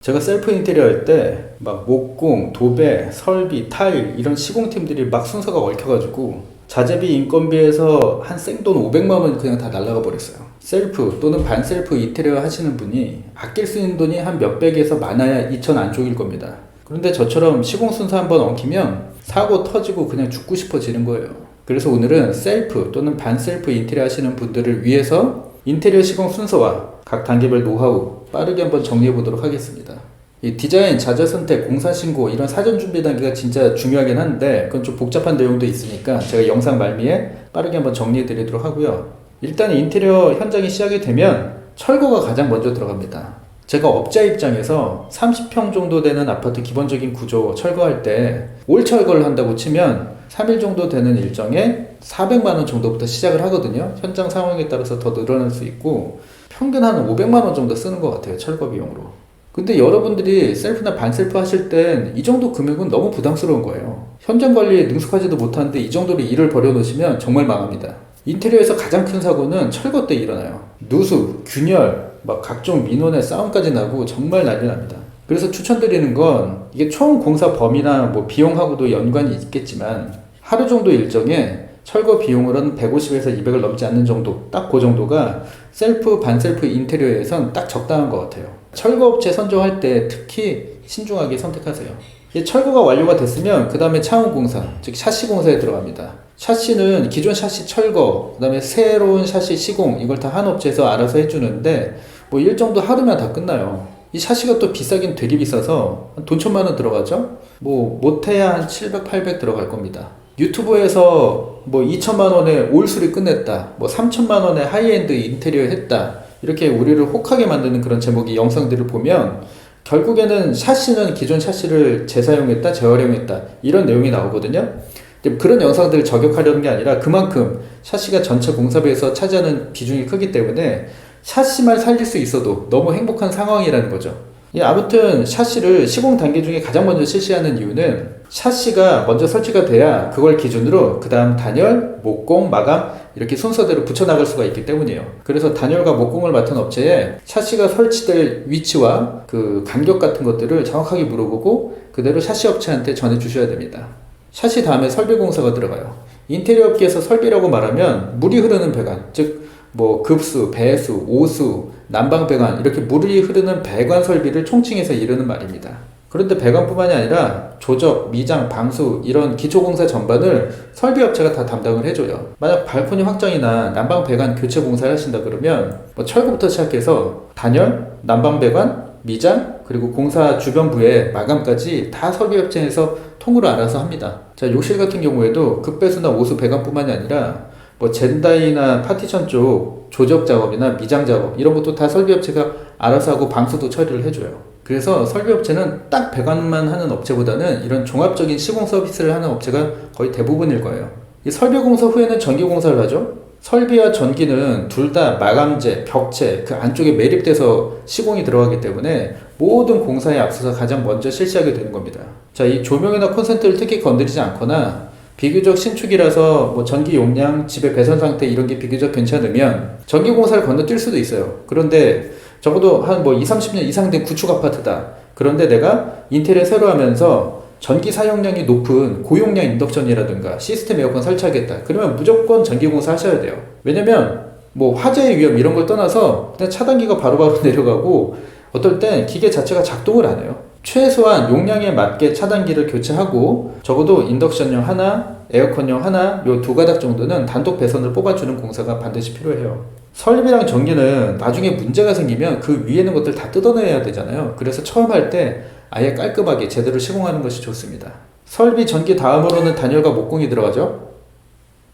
제가 셀프 인테리어 할 때 막 목공, 도배, 설비, 타일 이런 시공팀들이 막 순서가 얽혀가지고 자재비 인건비에서 한 생돈 500만 원 그냥 다 날라가 버렸어요. 셀프 또는 반셀프 인테리어 하시는 분이 아낄 수 있는 돈이 한 몇백에서 많아야 2천 안쪽일 겁니다. 그런데 저처럼 시공 순서 한번 엉키면 사고 터지고 그냥 죽고 싶어지는 거예요. 그래서 오늘은 셀프 또는 반셀프 인테리어 하시는 분들을 위해서 인테리어 시공 순서와 각 단계별 노하우 빠르게 한번 정리해 보도록 하겠습니다. 이 디자인, 자재 선택, 공사 신고 이런 사전 준비 단계가 진짜 중요하긴 한데 그건 좀 복잡한 내용도 있으니까 제가 영상 말미에 빠르게 한번 정리해 드리도록 하고요. 일단 인테리어 현장이 시작이 되면 철거가 가장 먼저 들어갑니다. 제가 업자 입장에서 30평 정도 되는 아파트 기본적인 구조 철거할 때 올 철거를 한다고 치면 3일 정도 되는 일정에 400만원 정도부터 시작을 하거든요. 현장 상황에 따라서 더 늘어날 수 있고 평균 한 500만원 정도 쓰는 것 같아요. 철거 비용으로. 근데 여러분들이 셀프나 반셀프 하실 땐 이 정도 금액은 너무 부담스러운 거예요. 현장 관리에 능숙하지도 못하는데 이 정도로 일을 벌여놓으시면 정말 망합니다. 인테리어에서 가장 큰 사고는 철거 때 일어나요. 누수, 균열, 막 각종 민원의 싸움까지 나고 정말 난리 납니다. 그래서 추천드리는 건 이게 총 공사 범위나 뭐 비용하고도 연관이 있겠지만 하루 정도 일정에 철거 비용으로는 150에서 200을 넘지 않는 정도, 딱 그 정도가 셀프, 반셀프 인테리어에선 딱 적당한 것 같아요. 철거업체 선정할 때 특히 신중하게 선택하세요. 철거가 완료가 됐으면 그 다음에 차원 공사, 즉 샤시 공사에 들어갑니다. 샤시는 기존 샤시 철거, 그 다음에 새로운 샤시 시공 이걸 다 한 업체에서 알아서 해주는데 뭐 일 정도 하루면 다 끝나요. 이 샤시가 또 비싸긴 되게 비싸서 돈 천만 원 들어가죠? 뭐 못해야 한 700, 800 들어갈 겁니다. 유튜브에서 뭐 2천만 원에 올수리 끝냈다, 뭐 3천만 원에 하이엔드 인테리어 했다, 이렇게 우리를 혹하게 만드는 그런 제목의 영상들을 보면 결국에는 샤시는 기존 샤시를 재사용했다, 재활용했다 이런 내용이 나오거든요. 그런 영상들을 저격하려는 게 아니라 그만큼 샤시가 전체 공사비에서 차지하는 비중이 크기 때문에 샤시만 살릴 수 있어도 너무 행복한 상황이라는 거죠. 아무튼 샤시를 시공 단계 중에 가장 먼저 실시하는 이유는 샤시가 먼저 설치가 돼야 그걸 기준으로 그 다음 단열, 목공, 마감 이렇게 순서대로 붙여나갈 수가 있기 때문이에요. 그래서 단열과 목공을 맡은 업체에 샤시가 설치될 위치와 그 간격 같은 것들을 정확하게 물어보고 그대로 샤시 업체한테 전해 주셔야 됩니다. 샤시 다음에 설비 공사가 들어가요. 인테리어 업계에서 설비라고 말하면 물이 흐르는 배관, 즉 뭐 급수, 배수, 오수, 난방 배관 이렇게 물이 흐르는 배관 설비를 총칭해서 이르는 말입니다. 그런데 배관뿐만이 아니라 조적, 미장, 방수 이런 기초공사 전반을 설비업체가 다 담당을 해줘요. 만약 발코니 확장이나 난방 배관 교체 공사를 하신다 그러면 뭐 철거부터 시작해서 단열, 난방 배관, 미장 그리고 공사 주변부의 마감까지 다 설비업체에서 통으로 알아서 합니다. 자, 욕실 같은 경우에도 급배수나 오수 배관뿐만이 아니라 뭐 젠다이나 파티션 쪽 조적 작업이나 미장 작업 이런 것도 다 설비업체가 알아서 하고 방수도 처리를 해줘요. 그래서 설비업체는 딱 배관만 하는 업체보다는 이런 종합적인 시공 서비스를 하는 업체가 거의 대부분일 거예요. 이 설비 공사 후에는 전기 공사를 하죠. 설비와 전기는 둘 다 마감재, 벽체 그 안쪽에 매립돼서 시공이 들어가기 때문에 모든 공사에 앞서서 가장 먼저 실시하게 되는 겁니다. 자, 이 조명이나 콘센트를 특히 건드리지 않거나 비교적 신축이라서 뭐 전기 용량, 집의 배선 상태 이런 게 비교적 괜찮으면 전기 공사를 건너뛸 수도 있어요. 그런데 적어도 한 뭐 20, 30년 이상 된 구축 아파트다. 그런데 내가 인테리어 새로 하면서 전기 사용량이 높은 고용량 인덕션이라든가 시스템 에어컨 설치하겠다. 그러면 무조건 전기 공사 하셔야 돼요. 왜냐면 뭐 화재의 위험 이런 걸 떠나서 그냥 차단기가 바로바로 내려가고 어떨 땐 기계 자체가 작동을 안 해요. 최소한 용량에 맞게 차단기를 교체하고 적어도 인덕션용 하나, 에어컨용 하나 요 두 가닥 정도는 단독 배선을 뽑아주는 공사가 반드시 필요해요. 설비랑 전기는 나중에 문제가 생기면 그 위에 있는 것들 다 뜯어내야 되잖아요. 그래서 처음 할 때 아예 깔끔하게 제대로 시공하는 것이 좋습니다. 설비, 전기 다음으로는 단열과 목공이 들어가죠.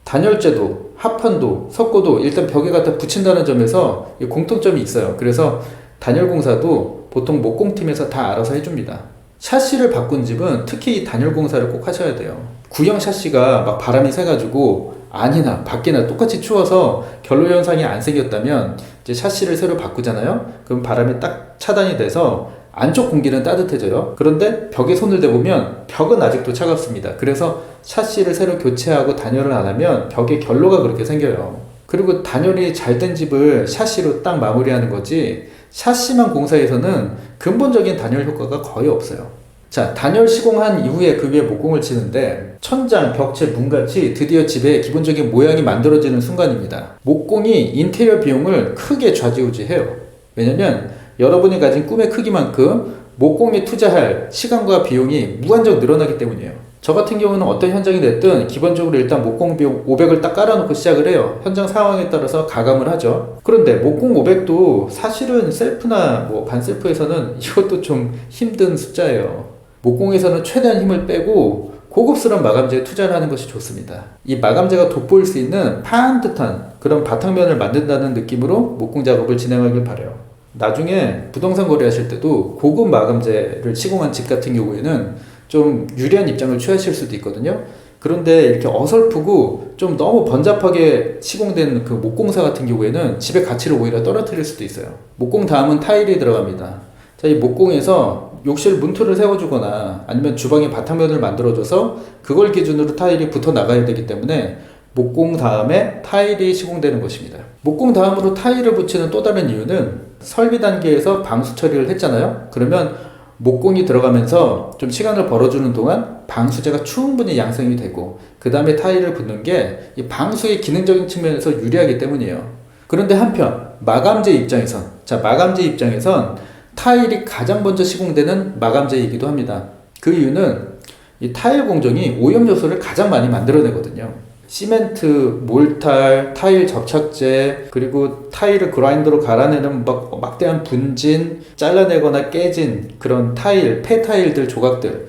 단열재도, 합판도, 석고도 일단 벽에 갖다 붙인다는 점에서 공통점이 있어요. 그래서 단열 공사도 보통 목공팀에서 다 알아서 해줍니다. 샤시를 바꾼 집은 특히 단열 공사를 꼭 하셔야 돼요. 구형 샤시가 막 바람이 새가지고 안이나 밖이나 똑같이 추워서 결로 현상이 안 생겼다면 이제 샤시를 새로 바꾸잖아요. 그럼 바람이 딱 차단이 돼서 안쪽 공기는 따뜻해져요. 그런데 벽에 손을 대보면 벽은 아직도 차갑습니다. 그래서 샤시를 새로 교체하고 단열을 안 하면 벽에 결로가 그렇게 생겨요. 그리고 단열이 잘 된 집을 샤시로 딱 마무리하는 거지 샤시만 공사에서는 근본적인 단열 효과가 거의 없어요. 자, 단열 시공한 이후에 그 위에 목공을 치는데 천장, 벽체, 문같이 드디어 집의 기본적인 모양이 만들어지는 순간입니다. 목공이 인테리어 비용을 크게 좌지우지해요. 왜냐면 여러분이 가진 꿈의 크기만큼 목공에 투자할 시간과 비용이 무한정 늘어나기 때문이에요. 저 같은 경우는 어떤 현장이 됐든 기본적으로 일단 목공 비용 500을 딱 깔아놓고 시작을 해요. 현장 상황에 따라서 가감을 하죠. 그런데 목공 500도 사실은 셀프나 뭐 반셀프에서는 이것도 좀 힘든 숫자예요. 목공에서는 최대한 힘을 빼고 고급스러운 마감재에 투자를 하는 것이 좋습니다. 이 마감재가 돋보일 수 있는 파란듯한 그런 바탕면을 만든다는 느낌으로 목공 작업을 진행하길 바라요. 나중에 부동산 거래하실 때도 고급 마감재를 시공한 집 같은 경우에는 좀 유리한 입장을 취하실 수도 있거든요. 그런데 이렇게 어설프고 좀 너무 번잡하게 시공된 그 목공사 같은 경우에는 집의 가치를 오히려 떨어뜨릴 수도 있어요. 목공 다음은 타일이 들어갑니다. 자, 이 목공에서 욕실 문틀을 세워주거나 아니면 주방에 바탕면을 만들어줘서 그걸 기준으로 타일이 붙어 나가야 되기 때문에 목공 다음에 타일이 시공되는 것입니다. 목공 다음으로 타일을 붙이는 또 다른 이유는 설비 단계에서 방수 처리를 했잖아요. 그러면 목공이 들어가면서 좀 시간을 벌어주는 동안 방수제가 충분히 양성이 되고 그 다음에 타일을 붙는 게 이 방수의 기능적인 측면에서 유리하기 때문이에요. 그런데 한편 마감재 입장에선 타일이 가장 먼저 시공되는 마감재이기도 합니다. 그 이유는 이 타일 공정이 오염 요소를 가장 많이 만들어내거든요. 시멘트, 몰탈, 타일 접착제, 그리고 타일을 그라인더로 갈아내는 막대한 분진, 잘라내거나 깨진 그런 타일, 폐타일들 조각들,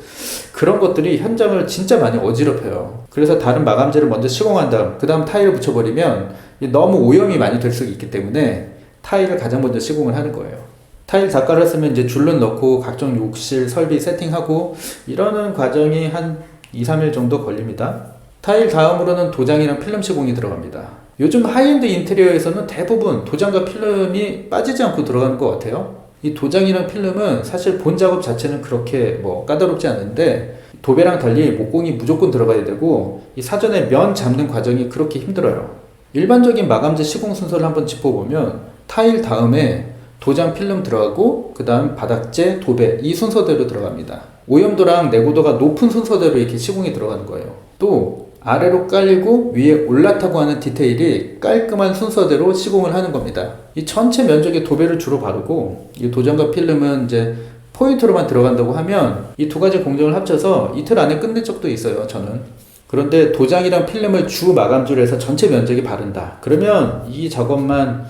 그런 것들이 현장을 진짜 많이 어지럽혀요. 그래서 다른 마감재를 먼저 시공한 다음 그 다음 타일을 붙여버리면 너무 오염이 많이 될 수 있기 때문에 타일을 가장 먼저 시공을 하는 거예요. 타일 다 깔았으면 이제 줄눈 넣고 각종 욕실 설비 세팅하고 이러는 과정이 한 2-3일 정도 걸립니다. 타일 다음으로는 도장이랑 필름 시공이 들어갑니다. 요즘 하이엔드 인테리어에서는 대부분 도장과 필름이 빠지지 않고 들어가는 것 같아요. 이 도장이랑 필름은 사실 본 작업 자체는 그렇게 까다롭지 않은데 도배랑 달리 목공이 무조건 들어가야 되고 이 사전에 면 잡는 과정이 그렇게 힘들어요. 일반적인 마감재 시공 순서를 한번 짚어보면 타일 다음에 도장 필름 들어가고 그 다음 바닥재, 도배 이 순서대로 들어갑니다. 오염도랑 내구도가 높은 순서대로 이렇게 시공이 들어가는 거예요. 또 아래로 깔리고 위에 올라타고 하는 디테일이 깔끔한 순서대로 시공을 하는 겁니다. 이 전체 면적에 도배를 주로 바르고 이 도장과 필름은 이제 포인트로만 들어간다고 하면 이 두 가지 공정을 합쳐서 이틀 안에 끝낼 적도 있어요, 저는. 그런데 도장이랑 필름을 주 마감줄로 해서 전체 면적에 바른다. 그러면 이 작업만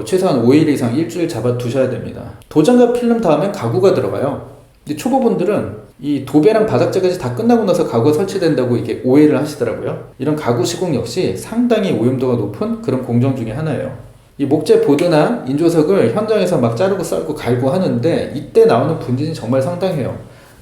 최소한 5일 이상 일주일 잡아 두셔야 됩니다. 도장과 필름 다음엔 가구가 들어가요. 초보분들은 이 도배랑 바닥재까지 다 끝나고 나서 가구가 설치된다고 이게 오해를 하시더라고요. 이런 가구 시공 역시 상당히 오염도가 높은 그런 공정 중에 하나예요. 이 목재 보드나 인조석을 현장에서 막 자르고 썰고 갈고 하는데 이때 나오는 분진이 정말 상당해요.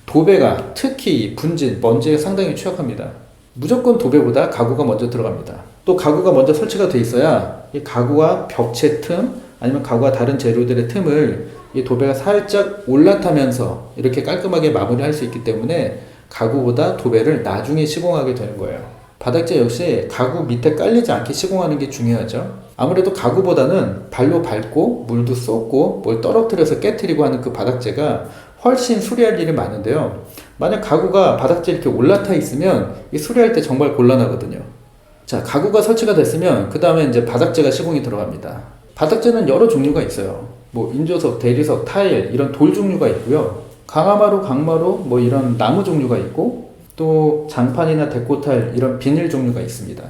도배가 특히 분진, 먼지에 상당히 취약합니다. 무조건 도배보다 가구가 먼저 들어갑니다. 또 가구가 먼저 설치가 돼 있어야 이 가구와 벽체 틈 아니면 가구와 다른 재료들의 틈을 이 도배가 살짝 올라타면서 이렇게 깔끔하게 마무리할 수 있기 때문에 가구보다 도배를 나중에 시공하게 되는 거예요. 바닥재 역시 가구 밑에 깔리지 않게 시공하는 게 중요하죠. 아무래도 가구보다는 발로 밟고 물도 쏟고 뭘 떨어뜨려서 깨트리고 하는 그 바닥재가 훨씬 수리할 일이 많은데요. 만약 가구가 바닥재 이렇게 올라타 있으면 이 수리할 때 정말 곤란하거든요. 자, 가구가 설치가 됐으면 그 다음에 이제 바닥재가 시공이 들어갑니다. 바닥재는 여러 종류가 있어요. 인조석, 대리석, 타일 이런 돌 종류가 있고요. 강화마루, 강마루 이런 나무 종류가 있고 또 장판이나 데코타일 이런 비닐 종류가 있습니다.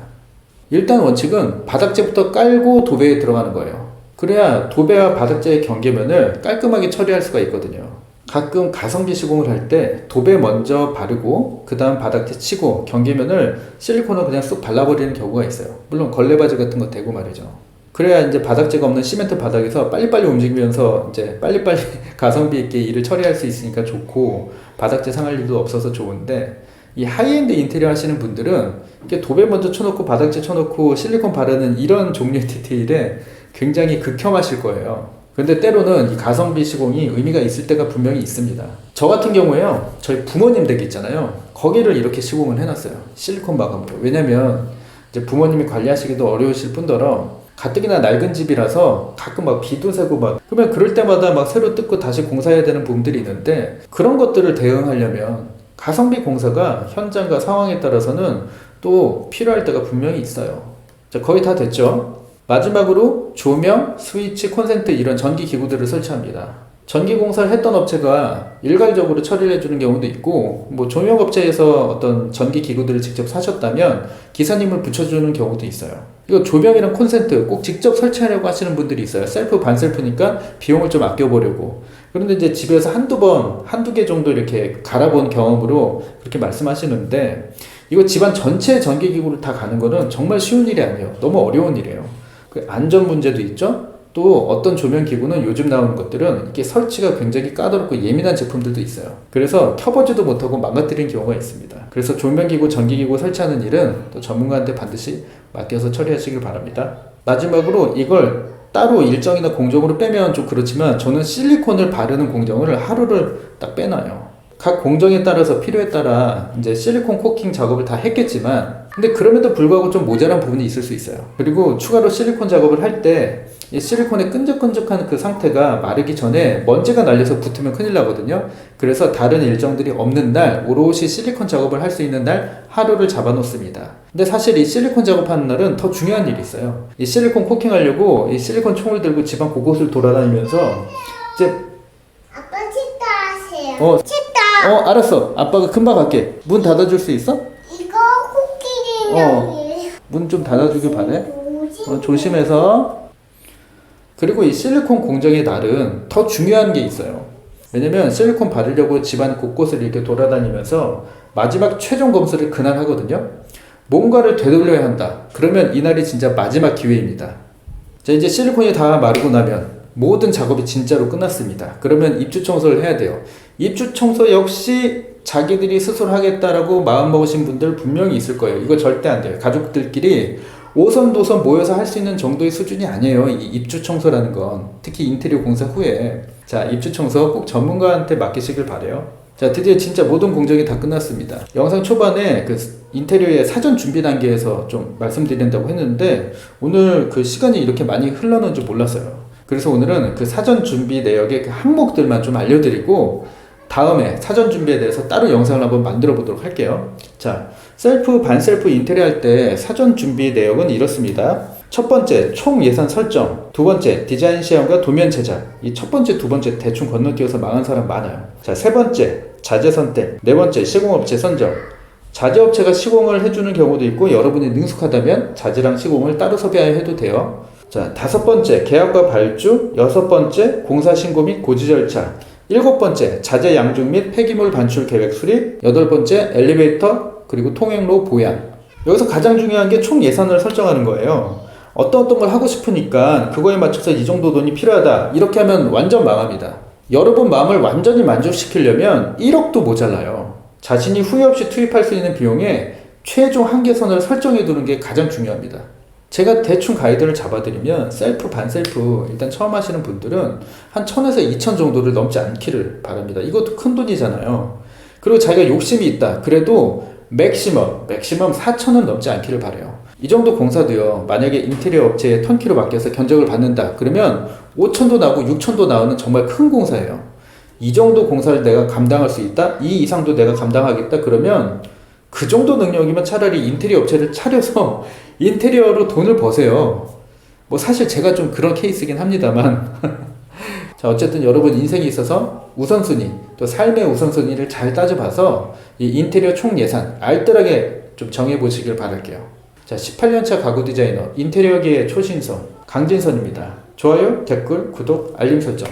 일단 원칙은 바닥재부터 깔고 도배에 들어가는 거예요. 그래야 도배와 바닥재의 경계면을 깔끔하게 처리할 수가 있거든요. 가끔 가성비 시공을 할 때 도배 먼저 바르고 그 다음 바닥재 치고 경계면을 실리콘으로 그냥 쏙 발라버리는 경우가 있어요. 물론 걸레바지 같은 거 대고 말이죠. 그래야 이제 바닥재가 없는 시멘트 바닥에서 빨리빨리 움직이면서 이제 빨리빨리 가성비 있게 일을 처리할 수 있으니까 좋고 바닥재 상할 일도 없어서 좋은데 이 하이엔드 인테리어 하시는 분들은 이렇게 도배 먼저 쳐놓고 바닥재 쳐놓고 실리콘 바르는 이런 종류의 디테일에 굉장히 극혐하실 거예요. 근데 때로는 이 가성비 시공이 의미가 있을 때가 분명히 있습니다. 저 같은 경우에요, 저희 부모님 댁 있잖아요. 거기를 이렇게 시공을 해놨어요. 실리콘 마감으로. 왜냐면 이제 부모님이 관리하시기도 어려우실 뿐더러 가뜩이나 낡은 집이라서 가끔 막 비도 새고 막 그러면 그럴 때마다 막 새로 뜯고 다시 공사해야 되는 부분들이 있는데 그런 것들을 대응하려면 가성비 공사가 현장과 상황에 따라서는 또 필요할 때가 분명히 있어요. 자, 거의 다 됐죠? 마지막으로 조명, 스위치, 콘센트 이런 전기 기구들을 설치합니다. 전기 공사를 했던 업체가 일괄적으로 처리를 해주는 경우도 있고 뭐 조명업체에서 어떤 전기 기구들을 직접 사셨다면 기사님을 붙여주는 경우도 있어요. 이거 조명이랑 콘센트 꼭 직접 설치하려고 하시는 분들이 있어요. 셀프 반셀프니까 비용을 좀 아껴보려고. 그런데 이제 집에서 한두 개 정도 이렇게 갈아본 경험으로 그렇게 말씀하시는데 이거 집안 전체 전기기구를 다 가는 거는 정말 쉬운 일이 아니에요. 너무 어려운 일이에요. 그 안전 문제도 있죠. 또 어떤 조명 기구는 요즘 나오는 것들은 이게 설치가 굉장히 까다롭고 예민한 제품들도 있어요. 그래서 켜보지도 못하고 망가뜨리는 경우가 있습니다. 그래서 조명 기구, 전기 기구 설치하는 일은 또 전문가한테 반드시 맡겨서 처리하시길 바랍니다. 마지막으로 이걸 따로 일정이나 공정으로 빼면 좀 그렇지만 저는 실리콘을 바르는 공정을 하루를 딱 빼놔요. 각 공정에 따라서 필요에 따라 이제 실리콘 코팅 작업을 다 했겠지만 근데 그럼에도 불구하고 좀 모자란 부분이 있을 수 있어요. 그리고 추가로 실리콘 작업을 할 때 이 실리콘의 끈적끈적한 그 상태가 마르기 전에 먼지가 날려서 붙으면 큰일 나거든요. 그래서 다른 일정들이 없는 날 오롯이 실리콘 작업을 할 수 있는 날 하루를 잡아 놓습니다. 근데 사실 이 실리콘 작업하는 날은 더 중요한 일이 있어요. 이 실리콘 코팅 하려고 이 실리콘 총을 들고 집안 곳곳을 돌아다니면서 이제 아빠 칩다 하세요. 칩다. 알았어. 아빠가 금방 갈게. 문 닫아줄 수 있어? 이거 코끼리 인형이에요. 문 좀 닫아주길 바래. 조심해서. 그리고 이 실리콘 공정의 날은 더 중요한 게 있어요. 왜냐면 실리콘 바르려고 집안 곳곳을 이렇게 돌아다니면서 마지막 최종 검수를 그날 하거든요. 뭔가를 되돌려야 한다. 그러면 이날이 진짜 마지막 기회입니다. 자, 이제 실리콘이 다 마르고 나면 모든 작업이 진짜로 끝났습니다. 그러면 입주 청소를 해야 돼요. 입주 청소 역시 자기들이 스스로 하겠다라고 마음먹으신 분들 분명히 있을 거예요. 이거 절대 안 돼요. 가족들끼리 오선도선 모여서 할 수 있는 정도의 수준이 아니에요. 이 입주 청소라는 건. 특히 인테리어 공사 후에. 자, 입주 청소 꼭 전문가한테 맡기시길 바래요. 자, 드디어 진짜 모든 공정이 다 끝났습니다. 영상 초반에 그 인테리어의 사전 준비 단계에서 좀 말씀드린다고 했는데 오늘 그 시간이 이렇게 많이 흘러는 줄 몰랐어요. 그래서 오늘은 그 사전 준비 내역의 그 항목들만 좀 알려드리고 다음에 사전 준비에 대해서 따로 영상을 한번 만들어 보도록 할게요. 자, 셀프, 반셀프 인테리어 할 때 사전 준비 내역은 이렇습니다. 첫 번째, 총 예산 설정. 두 번째, 디자인 시험과 도면 제작. 이 첫 번째, 두 번째 대충 건너뛰어서 망한 사람 많아요. 자, 세 번째, 자재 선택. 네 번째, 시공업체 선정. 자재업체가 시공을 해주는 경우도 있고 여러분이 능숙하다면 자재랑 시공을 따로 섭외해도 돼요. 자, 다섯 번째, 계약과 발주. 여섯 번째, 공사 신고 및 고지 절차. 일곱 번째, 자재 양중 및 폐기물 반출 계획 수립. 여덟 번째, 엘리베이터 그리고 통행로 보양. 여기서 가장 중요한 게 총 예산을 설정하는 거예요. 어떤 걸 하고 싶으니까 그거에 맞춰서 이 정도 돈이 필요하다. 이렇게 하면 완전 망합니다. 여러분 마음을 완전히 만족시키려면 1억도 모자라요. 자신이 후회 없이 투입할 수 있는 비용에 최종 한계선을 설정해 두는 게 가장 중요합니다. 제가 대충 가이드를 잡아드리면 셀프, 반셀프 일단 처음 하시는 분들은 한 1000에서 2000 정도를 넘지 않기를 바랍니다. 이것도 큰 돈이잖아요. 그리고 자기가 욕심이 있다. 그래도 맥시멈 4000은 넘지 않기를 바라요. 이 정도 공사도요. 만약에 인테리어 업체에 턴키로 맡겨서 견적을 받는다. 그러면 5000도 나오고 6000도 나오는 정말 큰 공사예요. 이 정도 공사를 내가 감당할 수 있다? 이 이상도 내가 감당하겠다? 그러면 그 정도 능력이면 차라리 인테리어 업체를 차려서 인테리어로 돈을 버세요. 뭐 사실 제가 좀 그런 케이스긴 합니다만 자, 어쨌든 여러분 인생에 있어서 우선순위 또 삶의 우선순위를 잘 따져봐서 이 인테리어 총 예산 알뜰하게 좀 정해보시길 바랄게요. 자, 18년차 가구 디자이너 인테리어계의 초신성 강진선입니다. 좋아요, 댓글, 구독, 알림 설정